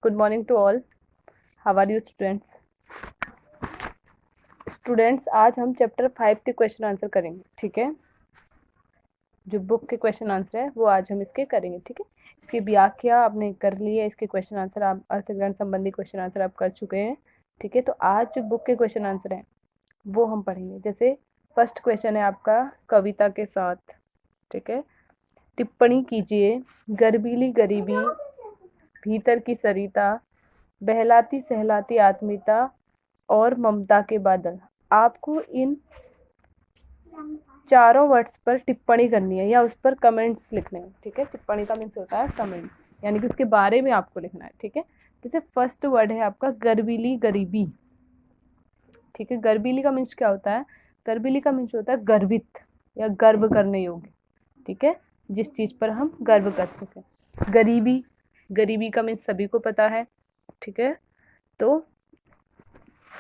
Good morning to all. How are you students? Students आज हम chapter 5 के question answer करेंगे, ठीक है। जो बुक के क्वेश्चन आंसर है वो आज हम इसके करेंगे, ठीक है। इसकी व्याख्या आपने कर ली है, इसके क्वेश्चन आंसर आप अर्थग्रहण संबंधी क्वेश्चन आंसर आप कर चुके हैं, ठीक है। तो आज जो बुक के क्वेश्चन आंसर हैं वो हम पढ़ेंगे। जैसे फर्स्ट क्वेश्चन है आपका कविता के साथ, ठीक है। टिप्पणी कीजिए, गर्वीली गरीबी, भीतर की सरिता, बहलाती सहलाती आत्मीयता और ममता के बादल। आपको इन चारों वर्ड्स पर टिप्पणी करनी है या उस पर कमेंट्स लिखने हैं, ठीक है। टिप्पणी का मीन्स होता है कमेंट्स, यानी कि उसके बारे में आपको लिखना है, ठीक है। जैसे फर्स्ट वर्ड है आपका गर्वीली गरीबी, ठीक है। गर्वीली का मीन्स क्या होता है? गर्वीली का मीन्स होता है गर्वित या गर्व करने योग्य, ठीक है, जिस चीज पर हम गर्व कर सकें। गरीबी, गरीबी का मीन्स सभी को पता है, ठीक है। तो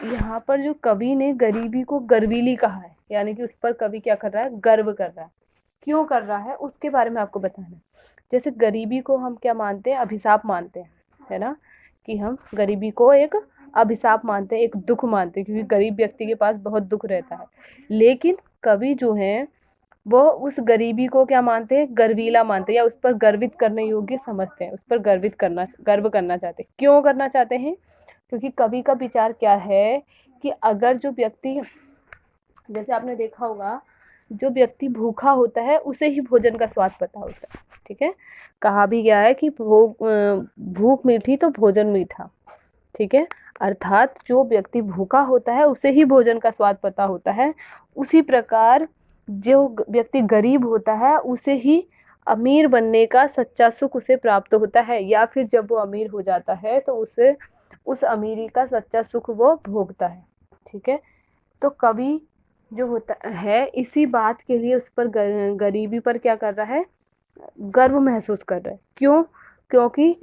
यहाँ पर जो कवि ने गरीबी को गर्वीली कहा है, यानी कि उस पर कवि क्या कर रहा है? गर्व कर रहा है। क्यों कर रहा है उसके बारे में आपको बताना है। जैसे गरीबी को हम क्या मानते हैं? अभिशाप मानते हैं, है ना, कि हम गरीबी को एक अभिशाप मानते हैं, एक दुख मानते हैं, क्योंकि गरीब व्यक्ति के पास बहुत दुख रहता है। लेकिन कवि जो है वो उस गरीबी को क्या मानते हैं? गर्वीला मानते हैं, या उस पर गर्वित करने योग्य समझते हैं, उस पर गर्व करना चाहते हैं। क्यों करना चाहते हैं? क्योंकि कवि का विचार क्या है कि अगर जो व्यक्ति, जैसे आपने देखा होगा, जो व्यक्ति भूखा होता है उसे ही भोजन का स्वाद पता होता है, ठीक है। कहा भी गया है कि भूख मीठी तो भोजन मीठा, ठीक है। अर्थात जो व्यक्ति भूखा होता है उसे ही भोजन का स्वाद पता होता है। उसी प्रकार जो व्यक्ति गरीब होता है उसे ही अमीर बनने का सच्चा सुख उसे प्राप्त होता है, या फिर जब वो अमीर हो जाता है तो उसे उस अमीरी का सच्चा सुख वो भोगता है, ठीक है। तो कवि जो होता है इसी बात के लिए उस पर गरीबी पर क्या कर रहा है? गर्व महसूस कर रहा है। क्यों? क्योंकि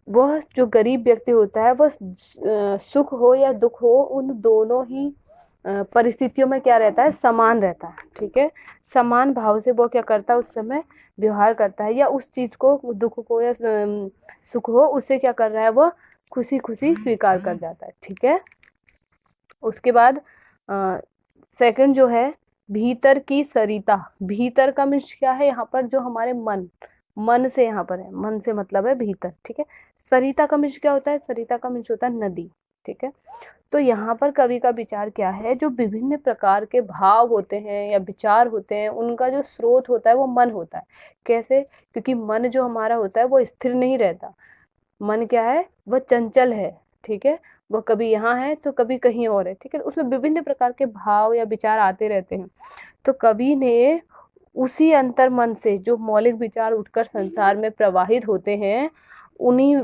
वह जो गरीब व्यक्ति होता है वह सुख हो या दुख हो, उन दोनों ही परिस्थितियों में क्या रहता है? समान रहता है, ठीक है। समान भाव से वो क्या करता है? उस समय व्यवहार करता है, या उस चीज को, दुख को या सुख हो, उसे क्या कर रहा है? वो खुशी खुशी स्वीकार कर जाता है, ठीक है। उसके बाद सेकंड जो है भीतर की सरिता। भीतर का मीन्स क्या है? यहाँ पर जो हमारे मन से यहाँ पर है, मन से मतलब है भीतर, ठीक है। सरिता का मीन्स क्या होता है? सरिता का मीन्स होता है नदी, ठीक है। तो यहाँ पर कवि का विचार क्या है? जो विभिन्न प्रकार के भाव होते हैं या विचार होते हैं, उनका जो स्रोत होता है वो मन होता है। कैसे? क्योंकि मन जो हमारा होता है वो स्थिर नहीं रहता। मन क्या है? वह चंचल है, ठीक है। वह कभी यहाँ है तो कभी कहीं और है, ठीक है। उसमें विभिन्न प्रकार के भाव या विचार आते रहते हैं। तो कवि ने उसी अंतर मन से जो मौलिक विचार उठकर संसार में प्रवाहित होते हैं, उन्हीं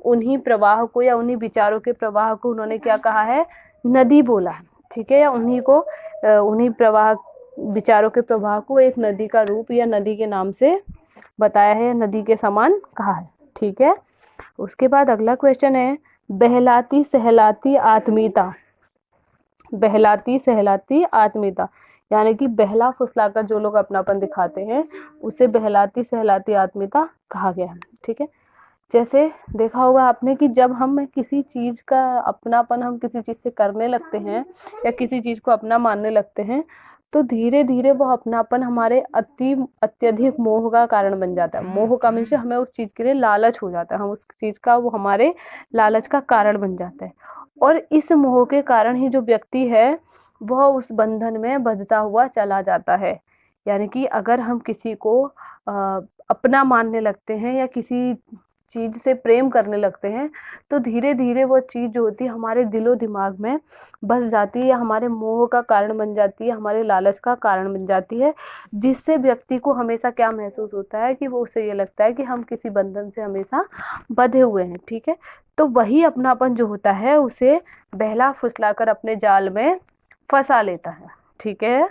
उन्हीं प्रवाह को या उन्हीं विचारों के प्रवाह को उन्होंने क्या कहा है? नदी बोला, ठीक है। या उन्हीं प्रवाह, विचारों के प्रवाह को एक नदी का रूप या नदी के नाम से बताया है, नदी के समान कहा है, ठीक है। उसके बाद अगला क्वेश्चन है बहलाती सहलाती आत्मीयता। बहलाती सहलाती आत्मीयता, यानी कि बहला फुसलाकर जो लोग अपनापन दिखाते हैं उसे बहलाती सहलाती आत्मीयता कहा गया है, ठीक है। जैसे देखा होगा आपने कि जब हम किसी चीज का अपनापन हम किसी चीज से करने लगते हैं या किसी चीज को अपना मानने लगते हैं, तो धीरे धीरे वो अपनापन हमारे अत्यधिक मोह का कारण बन जाता है। मोह का मीन्स हमें उस चीज के लिए लालच हो जाता है, हम उस चीज का, वो हमारे लालच का कारण बन जाता है। और इस मोह के कारण ही जो व्यक्ति है वह उस बंधन में बंधता हुआ चला जाता है। यानी कि अगर हम किसी को अपना मानने लगते हैं या किसी चीज से प्रेम करने लगते हैं, तो धीरे धीरे वो चीज जो होती है हमारे दिलो दिमाग में बस जाती है, या हमारे मोह का कारण बन जाती है, हमारे लालच का कारण बन जाती है, जिससे व्यक्ति को हमेशा क्या महसूस होता है कि वो उसे ये लगता है कि हम किसी बंधन से हमेशा बंधे हुए हैं, ठीक है। तो वही अपनापन जो होता है उसे बहला फुसलाकर अपने जाल में फंसा लेता है, ठीक है।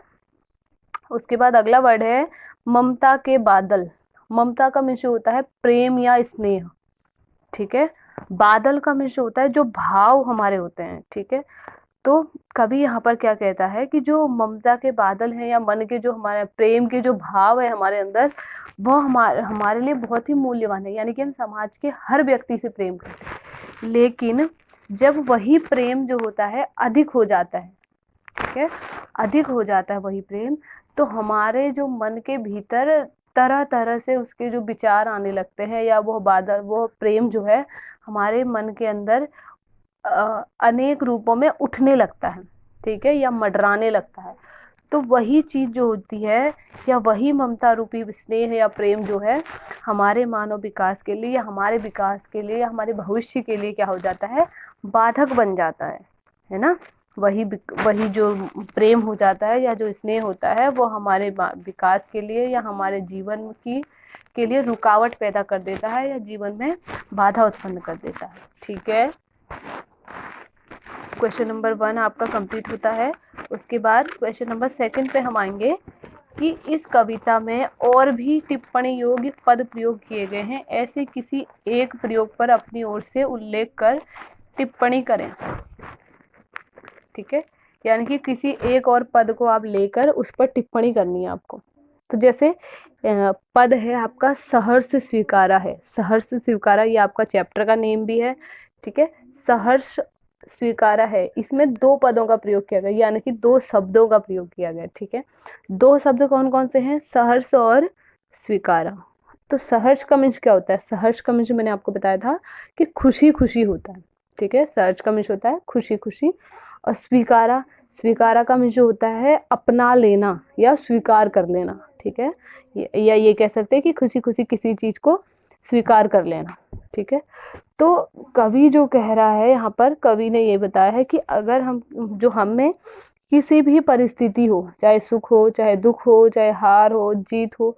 उसके बाद अगला वर्ड है ममता के बादल। ममता का मीन्स होता है प्रेम या स्नेह, ठीक है। बादल का मीन्स होता है जो भाव हमारे होते हैं, ठीक है। तो कवि यहाँ पर क्या कहता है कि जो ममता के बादल हैं या मन के जो हमारे प्रेम के जो भाव है हमारे अंदर, वो हमारे लिए बहुत ही मूल्यवान है। यानी कि हम समाज के हर व्यक्ति से प्रेम करते हैं, लेकिन जब वही प्रेम जो होता है अधिक हो जाता है, ठीक है, अधिक हो जाता है वही प्रेम, तो हमारे जो मन के भीतर तरह तरह से उसके जो विचार आने लगते हैं, या वो बादल, वो प्रेम जो है हमारे मन के अंदर अनेक रूपों में उठने लगता है, ठीक है, या मडराने लगता है। तो वही चीज जो होती है, या वही ममता रूपी स्नेह या प्रेम जो है हमारे मानव विकास के लिए, या हमारे विकास के लिए, या हमारे भविष्य के लिए क्या हो जाता है, बाधक बन जाता है ना। वही जो प्रेम हो जाता है या जो स्नेह होता है वो हमारे विकास के लिए या हमारे जीवन की के लिए रुकावट पैदा कर देता है, या जीवन में बाधा उत्पन्न कर देता है। ठीक है, क्वेश्चन नंबर 1 आपका कंप्लीट होता है। उसके बाद क्वेश्चन नंबर 2 पे हम आएंगे कि इस कविता में और भी टिप्पणी योग्य पद प्रयोग किए गए हैं, ऐसे किसी एक प्रयोग पर अपनी ओर से उल्लेख कर टिप्पणी करें। ठीक है, यानी कि किसी एक और पद को आप लेकर उस पर टिप्पणी करनी है आपको। तो जैसे पद है आपका सहर्ष स्वीकारा है, सहर्ष स्वीकारा ये आपका चैप्टर का नेम भी है। ठीक है, सहर्ष स्वीकारा है, इसमें 2 पदों का प्रयोग किया गया, यानी कि 2 शब्दों का प्रयोग किया गया। ठीक है, 2 शब्द कौन कौन से हैं, सहर्ष और स्वीकारा। तो सहर्ष का मीन्स क्या होता है, सहर्ष का मीन्स मैंने आपको बताया था कि खुशी खुशी होता है। ठीक है, सहर्ष का मीन्स होता है खुशी खुशी। और स्वीकारा, स्वीकारा का मीन्स जो होता है अपना लेना या स्वीकार कर लेना। ठीक है, या ये कह सकते हैं कि खुशी खुशी किसी चीज को स्वीकार कर लेना। ठीक है, तो कवि जो कह रहा है यहाँ पर, कवि ने ये बताया है कि अगर हम में किसी भी परिस्थिति हो, चाहे सुख हो, चाहे दुख हो, चाहे हार हो, जीत हो,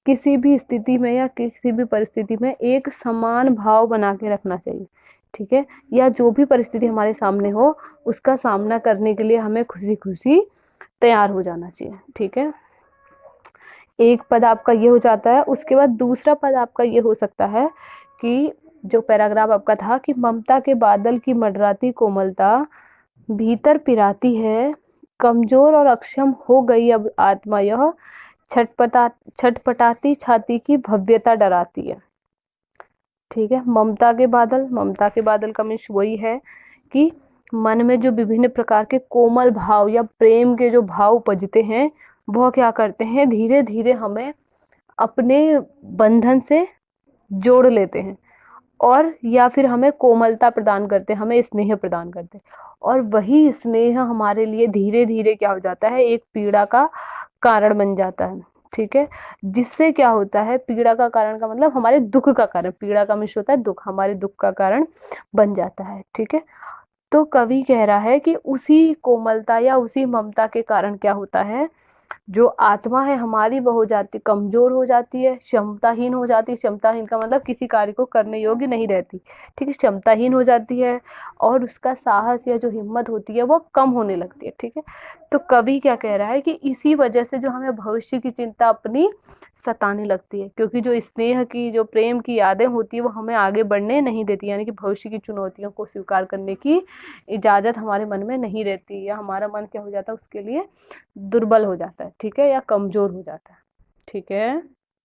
किसी भी स्थिति में या किसी भी परिस्थिति में एक समान भाव बना के रखना चाहिए। ठीक है, या जो भी परिस्थिति हमारे सामने हो उसका सामना करने के लिए हमें खुशी खुशी तैयार हो जाना चाहिए। ठीक है, एक पद आपका ये हो जाता है। उसके बाद दूसरा पद आपका ये हो सकता है कि जो पैराग्राफ आपका था कि ममता के बादल की मंडराती कोमलता भीतर पिराती है, कमजोर और अक्षम हो गई अब आत्मा यह, छटपटाती छाती की भव्यता डराती है। ठीक है, ममता के बादल, ममता के बादल का मीन्स वही है कि मन में जो विभिन्न प्रकार के कोमल भाव या प्रेम के जो भाव उपजते हैं, वह क्या करते हैं, धीरे धीरे हमें अपने बंधन से जोड़ लेते हैं, और या फिर हमें कोमलता प्रदान करते हैं, हमें स्नेह प्रदान करते हैं। और वही स्नेह हमारे लिए धीरे धीरे क्या हो जाता है, एक पीड़ा का कारण बन जाता है। ठीक है, जिससे क्या होता है, पीड़ा का कारण का मतलब हमारे दुख का कारण, पीड़ा का मीन्स होता है दुख, हमारे दुख का कारण बन जाता है। ठीक है, तो कवि कह रहा है कि उसी कोमलता या उसी ममता के कारण क्या होता है, जो आत्मा है हमारी वो हो जाती, कमजोर हो जाती है, क्षमताहीन हो जाती है। क्षमताहीन का मतलब किसी कार्य को करने योग्य नहीं रहती। ठीक है, क्षमताहीन हो जाती है, और उसका साहस या जो हिम्मत होती है वो कम होने लगती है। ठीक है, तो कवि क्या कह रहा है कि इसी वजह से जो हमें भविष्य की चिंता अपनी सताने लगती है, क्योंकि जो स्नेह की, जो प्रेम की यादें होती है वो हमें आगे बढ़ने नहीं देती, यानी कि भविष्य की चुनौतियों को स्वीकार करने की इजाज़त हमारे मन में नहीं रहती, या हमारा मन क्या हो जाता है उसके लिए दुर्बल हो जाता है। ठीक है, या कमज़ोर हो जाता है। ठीक है।